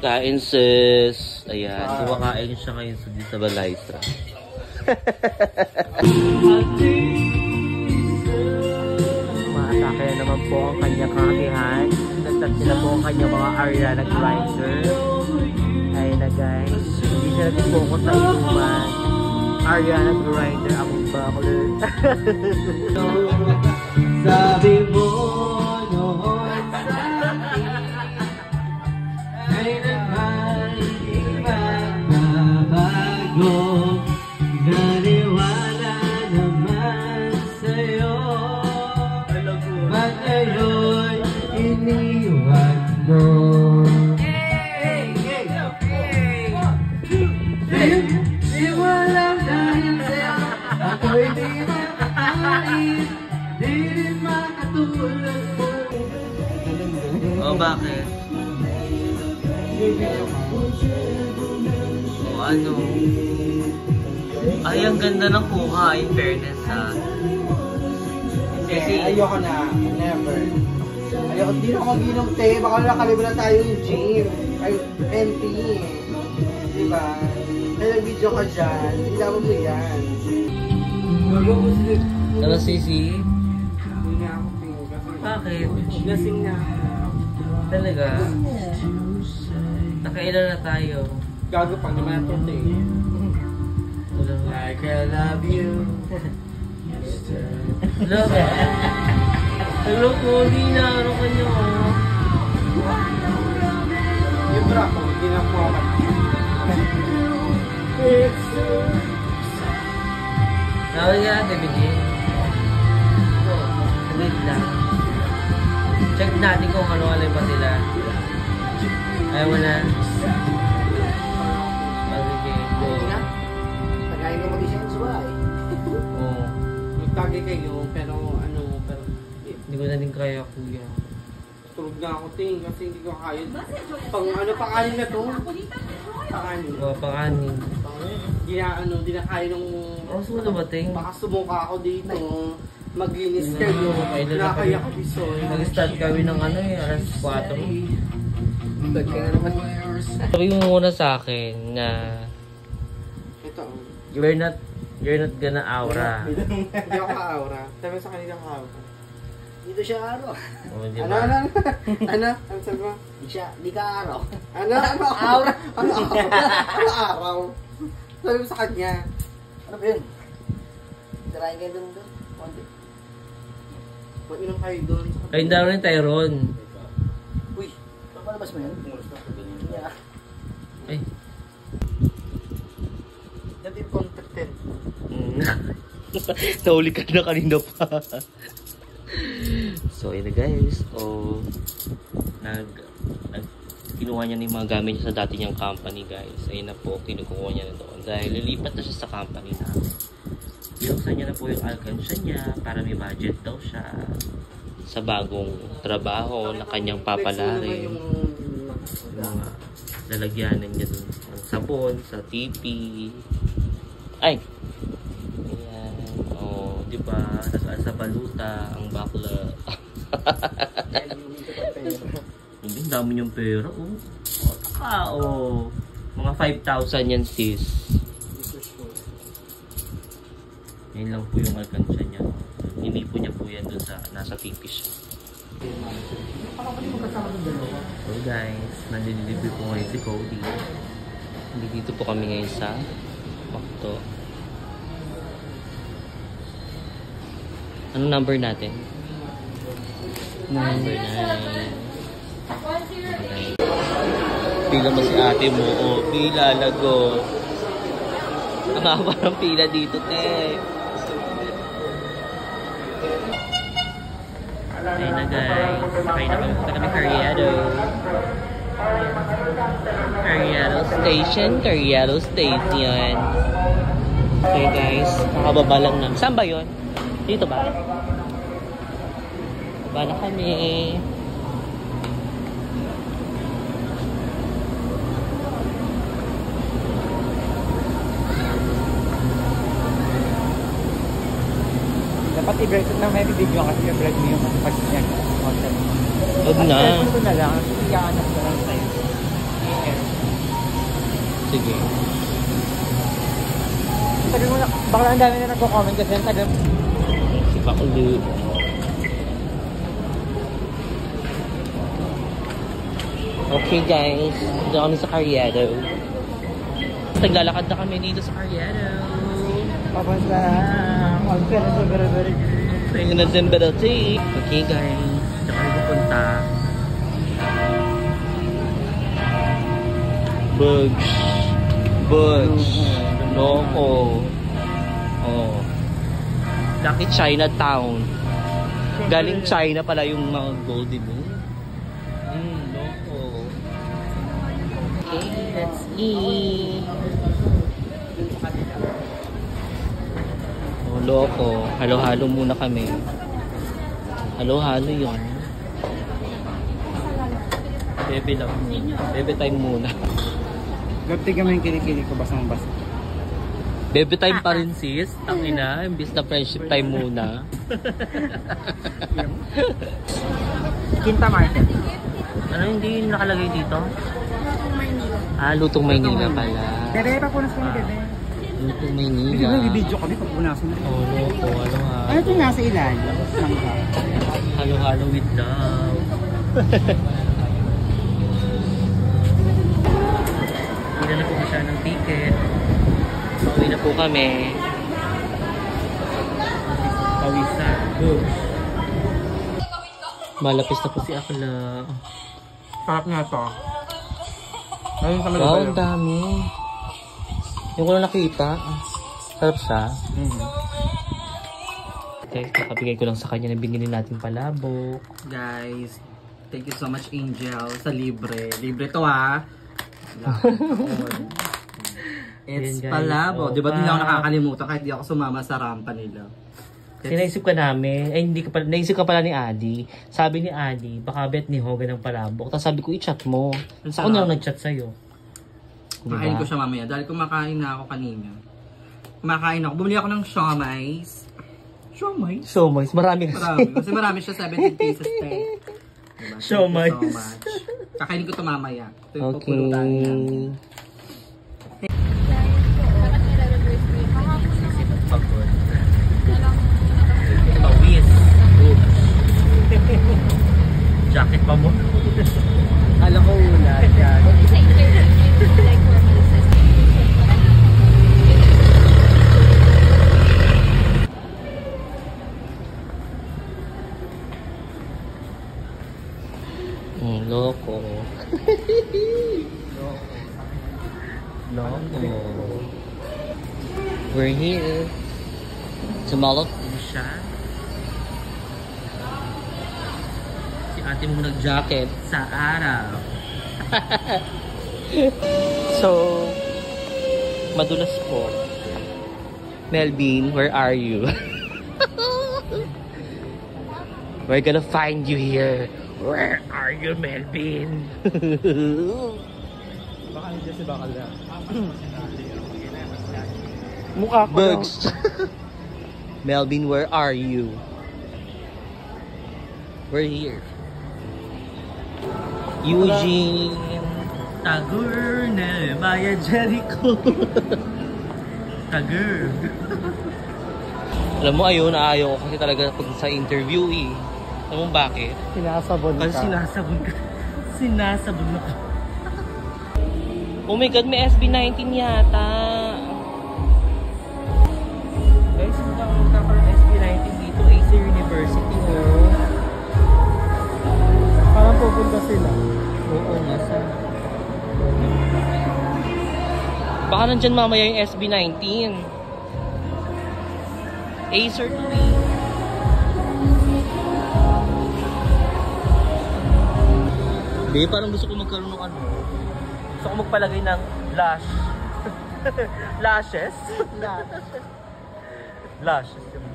Kain sis. Ayan, kumakain siya ngayon sa Balaysa. Maatake naman po ang kanyang kakihan. Nagtat sila po ang kanyang mga Ariana grinder. Ayun na guys. Hindi sila nag-focus sa inuman. Ariana grinder ang bakler. Sabi mo noon sa akin ay naman magbabago. Naniwala naman sa'yo. Ba't ngayon iniwan mo? Di mo alam dahil sa'yo ako'y di makakain. Di rin makatulog mo. Oh, bakit? Oh, ano? Ay, ang ganda ng kuha, in fairness, ha? Kasi ayoko na, never. Ayoko, di na ako mag-inom, te. Baka nakalimutan tayo yung gym. Ay, MP. Diba? Kaya nag-video ka dyan, ilaw mo yan. Ano, Sisi? Hindi nga ako, te. Bakit? Lasing na. Talaga? Nakailan na tayo? Gago pag naman ito, te. Like I love you. Love. Hello po, Lina. Ano ka nyo? Yung bra ko, hindi na po ako. Tawag nga, David. Wait lang. Check natin kung ano-alay pa sila. Ayaw mo na. Sige, go. Tagayin ka mag-isensuwa eh. Oo. Magtagay kayo, pero ano, pero... Hindi ko na din kaya, kuya. Tulog na ako, ting, kasi hindi ko kaya. Pang ano, pang-anin na to? Pang-anin. Oo, pang-anin. Di na kaya nung... Oh, sumunod ba, ting? Baka sumuka ako dito. Maglinis kayo. Nakaya ko bisoy. Mag-start kami ng ano eh, alas 4. Bag ka na naman. Sabi mo muna sa akin na Ito. you're not gonna aura. Hindi ako ka-aura. Sabi sa kanila ka-aura. Dito siya araw. Oh, di Ano? ba? Ano sabi mo? Di ka araw. Ano? Aura? Ano araw? Sabi mo sa kanya. Ano ba yun? Tirahin kayo doon. Konti. Mag-inom kayo doon. Kain daw rin Tyrone. Uy, papalabas mo yun? Yeah. Ay. Dati content. Nahuli ka na kanina pa. So, yun na guys. Kinuha niya yung mga gamit niya sa dati niyang company guys. Ayun na po, kinukuha niya na doon. Dahil lilipat na siya sa company na. Binuksan niya na po yung alkansya niya para may budget daw siya sa bagong trabaho na kanyang papalarin. Yung mga lalagyanan niya doon. Ang sabon, sa TV. Ay! Ayan. O, diba? Nasa baluta ang bakla. Hindi, dami niyong pera. Mga 5,000 yan sis. Yan lang po yung alkansya niya. Hindi po niya po yan dun sa nasa TV siya. So guys, nandilibre po ngayon si Cody. Dito po kami ngayon sa Makto. Ano number natin? Number 9. Pila mo si ate mo. O, pila, lago. Ang haba ng pila dito, te. Ayun na guys. Sakay na kami. Punta kami Carriedo. Carriedo Station. Okay guys. Nakababa lang namin. Saan ba yun? Dito ba? Baba na kami. Dapat i-break na may video kasi i-break mo yung pag niya. Huwag na. Ito na lang. Iyaanap na lang tayo. Sige. Tagal mo na, baka ang dami na nagko-comment kasi ang tagal. Si Pakulit. Okay guys, dito kami sa Carriedo. Naglalakad na kami dito sa Carriedo. Papunta ang pera sa Berberg. Tingnan na din Berberg. Okay guys, dito kami pupunta. Bugs. Bugs. Loko. Oh. Lucky Chinatown. Galing China pala yung mga Goldie Moon. Loko. Okay, let's eat. Oh, loko. Halo-halo muna kami. Halo-halo yun. Bebe lang muna. Bebe time muna. Gapti kami yung kilikili ko basang-basa. Bebe time pa rin sis. Tangina, imbis na friendship time muna. Quinta Market. Ano hindi nakalagay dito? Lutong Maynila. Ah, Lutong Maynila pala. Bebe, papunas ko ni Bebe. Lutong Hindi Maynila. ba video kami papunasan na. Oh, loko. Ano nga? Ano ito nasa ilalim? Mangga. Halo-halo with love. Hindi na po siya ng ticket. Pauwi na po kami. Pawisan. Malapis na po si Akla. Sarap nga ito. Ayun sa Wow, ang dami. Yung ko na nakita. Sarap siya. Okay, kakabigay ko lang sa kanya na binili natin palabok. Guys, thank you so much Angel sa libre. Libre to ha. It's Ayan, guys. palabo. Oh, Di ba din ako nakakalimutan kahit di ako sumama sa rampa nila. Sinaisip ka namin, ay hindi ka pala, naisip ka pala ni Adi. Sabi ni Adi, baka bet ni Hogan ng palabok. Tapos sabi ko, i-chat mo. Ako na lang nag-chat sa'yo. Diba? Kakain ko siya mamaya dahil kumakain na ako kanina. Kumakain ako. Bumili ako ng siomais. Siomais? So, mais, marami kasi. Marami. Kasi marami siya 17 pieces tayo. Diba? Siomais. Thank you so much. Kakainin ko ito mamaya. Ito yung Okay. pupulutan namin. Pagod. Pawis. Jacket pa mo. Alam ko una. Yan. Loko. Loko. We're here. Sumalot mo siya. Si ate mo nag-jacket sa araw. So, madulas po. Melvin, where are you? We're gonna find you here. Where are you, Melvin? Baka nandiyan si Bakal na. Mukha ko Bugs. Melvin, where are you? We're here. Eugene. Tagur na Maya Jericho. Tagur. Alam mo, ayaw ko kasi talaga pag sa interview eh. Alam mo bakit? Sinasabon ka. Kasi sinasabon ka. Sinasabon na ka. Oh my God, may SB19 yata. Guys, magkakaroon SB19 dito. AC University, oh. Parang pupunta sila. Oo, nasa. Baka nandyan mamaya yung SB19. Acer to eh. Hindi, parang gusto ko magkaroon ng ano. Gusto ko magpalagay ng lash. Lashes? Lashes yung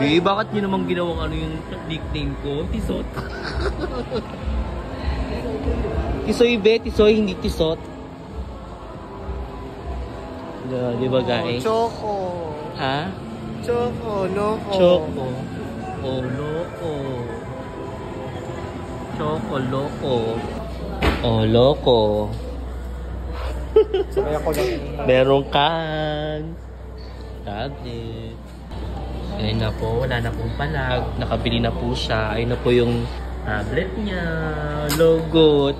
Di, bakit nyo namang ginawang ano yung nickname ko? Tisot. Tisoy be, Tisoy, hindi Tisot. Di ba guys? Choco. Ha? Choco, loko. Choco. Oh, loko. Choco, loko. Oh, loko. Sabay ako lang. Meron kang tablet. Ayun na po, wala na pong palag. Nakabili na po siya. Ayun na po yung tablet niya. Logo.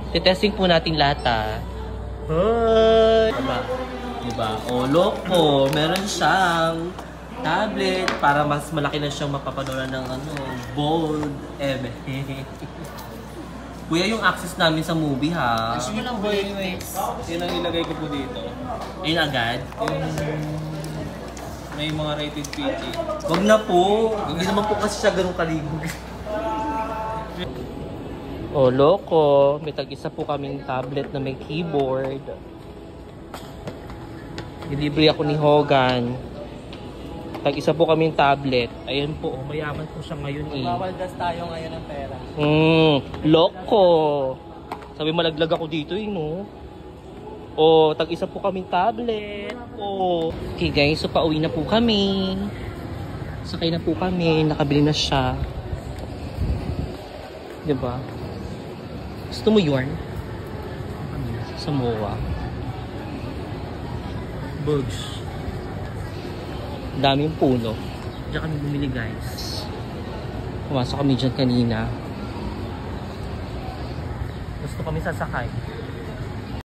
Titesting po natin lahat Hoy! Diba? O, loko. Meron siyang tablet para mas malaki na siyang mapapanood ng bold. Kuya, yung access namin sa movie ha. Gusto nyo lang po anyways. Yun ang ilagay ko po dito. Ayun agad. May mga rated PG. Wag na po. Hindi naman po kasi siya ganun kalibog. Oh, loko. May tag-isa po kaming tablet na may keyboard. Dilibre ako ni Hogan. Tag-isa po kaming tablet. Ayan po, mayaman po siya ngayon Bawaldas tayo ngayon ng pera. Loko. Sabi malaglag ako dito no? Oh, tag-isa po kaming tablet. Oh. Okay guys, so pauwi na po kami. Sakay na po kami, nakabili na siya. 'Di ba? Gusto mo yarn? Sa MOA. Bugs. Daming puno. Diyan kami bumili guys. Pumasok kami dyan kanina. Gusto kami sasakay.